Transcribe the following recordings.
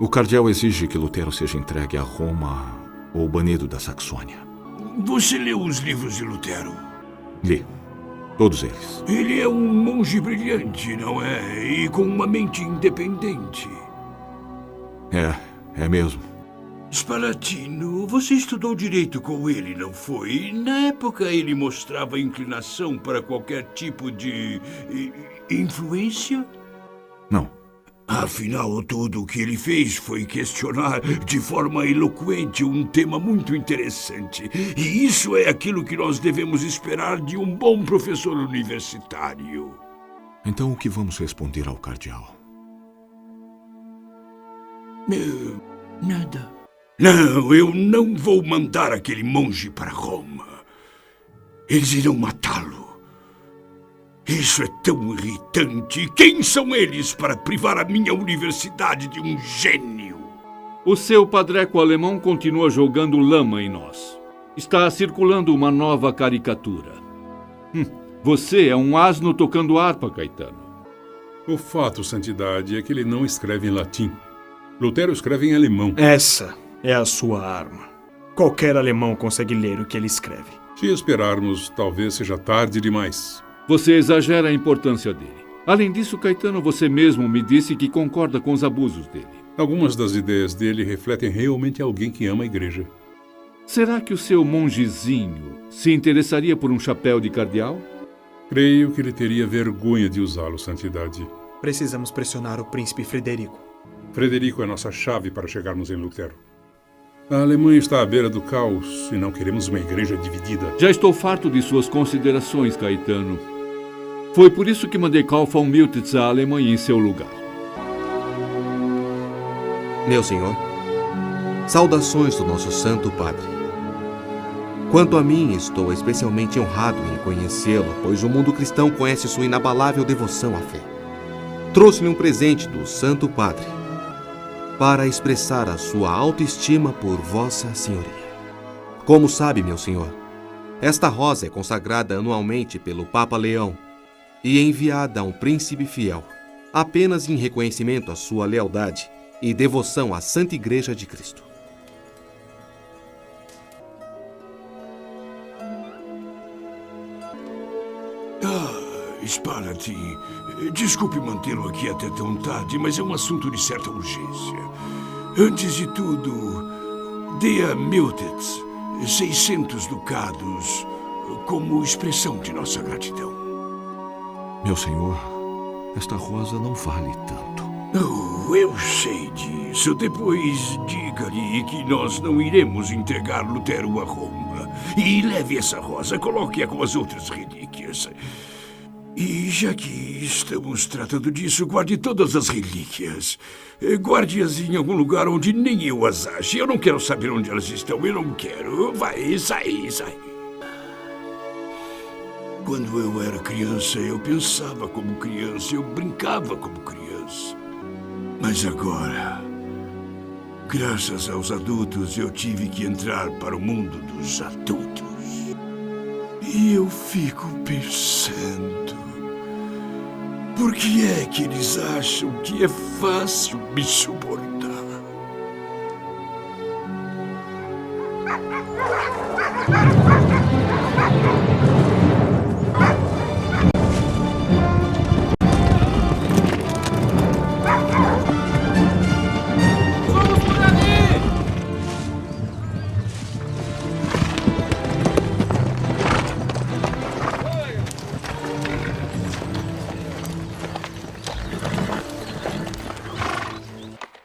O cardeal exige que Lutero seja entregue a Roma ou banido da Saxônia. Você leu os livros de Lutero? Li. Todos eles. Ele é um monge brilhante, não é? E com uma mente independente. É mesmo. Spalatino, você estudou direito com ele, não foi? Na época ele mostrava inclinação para qualquer tipo de influência? Não. Afinal, tudo o que ele fez foi questionar de forma eloquente um tema muito interessante. E isso é aquilo que nós devemos esperar de um bom professor universitário. Então o que vamos responder ao cardeal? Nada. Não, eu não vou mandar aquele monge para Roma. Eles irão matá-lo. Isso é tão irritante. Quem são eles para privar a minha universidade de um gênio? O seu padreco alemão continua jogando lama em nós. Está circulando uma nova caricatura. Você é um asno tocando harpa, Caetano. O fato, Santidade, é que ele não escreve em latim. Lutero escreve em alemão. Essa é a sua arma. Qualquer alemão consegue ler o que ele escreve. Se esperarmos, talvez seja tarde demais. Você exagera a importância dele. Além disso, Caetano, você mesmo me disse que concorda com os abusos dele. Algumas das ideias dele refletem realmente alguém que ama a igreja. Será que o seu mongezinho se interessaria por um chapéu de cardeal? Creio que ele teria vergonha de usá-lo, Santidade. Precisamos pressionar o príncipe Frederico. Frederico é nossa chave para chegarmos em Lutero. A Alemanha está à beira do caos e não queremos uma igreja dividida. Já estou farto de suas considerações, Caetano. Foi por isso que mandei Karl von Miltitz à Alemanha em seu lugar. Meu senhor, saudações do nosso Santo Padre. Quanto a mim, estou especialmente honrado em conhecê-lo, pois o mundo cristão conhece sua inabalável devoção à fé. Trouxe-lhe um presente do Santo Padre para expressar a sua autoestima por Vossa Senhoria. Como sabe, meu senhor, esta rosa é consagrada anualmente pelo Papa Leão e enviada a um príncipe fiel, apenas em reconhecimento à sua lealdade e devoção à Santa Igreja de Cristo. Spalatin, desculpe mantê-lo aqui até tão tarde, mas é um assunto de certa urgência. Antes de tudo, dê a Miltitz 600 ducados como expressão de nossa gratidão. Meu senhor, esta rosa não vale tanto. Oh, eu sei disso. Depois diga-lhe que nós não iremos entregar Lutero a Roma. E leve essa rosa, coloque-a com as outras relíquias. E já que estamos tratando disso, guarde todas as relíquias. Guarde-as em algum lugar onde nem eu as ache. Eu não quero saber onde elas estão, eu não quero. Vai, sai. Quando eu era criança, eu pensava como criança, eu brincava como criança. Mas agora, graças aos adultos, eu tive que entrar para o mundo dos adultos. E eu fico pensando, por que é que eles acham que é fácil me suportar?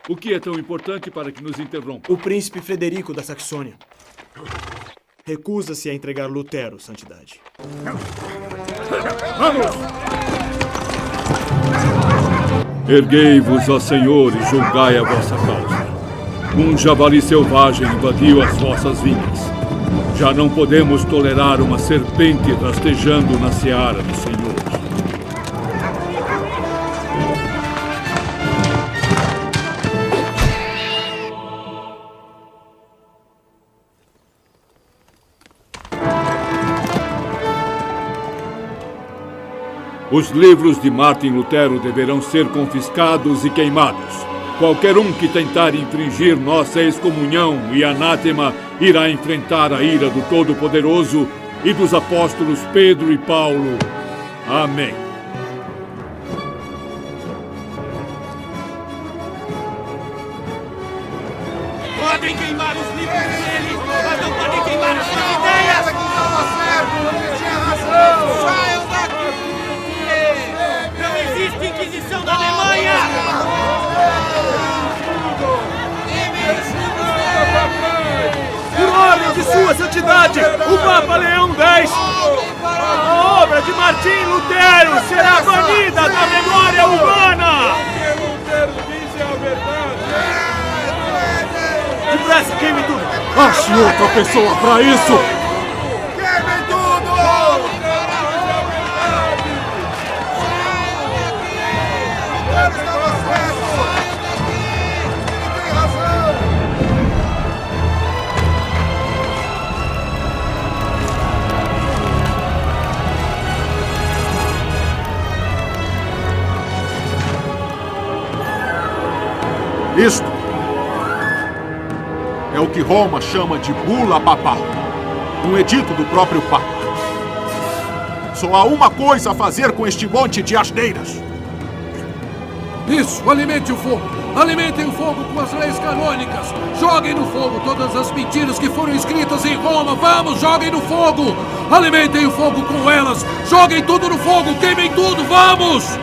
O que é tão importante para que nos interrompa? O príncipe Frederico da Saxônia recusa-se a entregar Lutero, Santidade. Vamos! Erguei-vos, ó Senhor, e julgai a vossa causa. Um javali selvagem invadiu as vossas vinhas. Já não podemos tolerar uma serpente rastejando na seara do Senhor. Os livros de Martim Lutero deverão ser confiscados e queimados. Qualquer um que tentar infringir nossa excomunhão e anátema irá enfrentar a ira do Todo-Poderoso e dos apóstolos Pedro e Paulo. Amém. Podem queimar os livros deles, mas não podem queimar as suas ideias! Saiam daqui! Não existe Inquisição na Alemanha! Por ordem de Sua Santidade, o Papa Leão X, a obra de Martim Lutero será banida da memória humana! Depressa, queime tudo! Ache outra pessoa para isso! Queimem tudo! Ele estava certo! Ele tem razão! Isto é o que Roma chama de bula papal, um edito do próprio Papa. Só há uma coisa a fazer com este monte de asneiras. Isso, alimente o fogo! Alimentem o fogo com as leis canônicas! Joguem no fogo todas as mentiras que foram escritas em Roma! Vamos, joguem no fogo! Alimentem o fogo com elas! Joguem tudo no fogo! Queimem tudo! Vamos!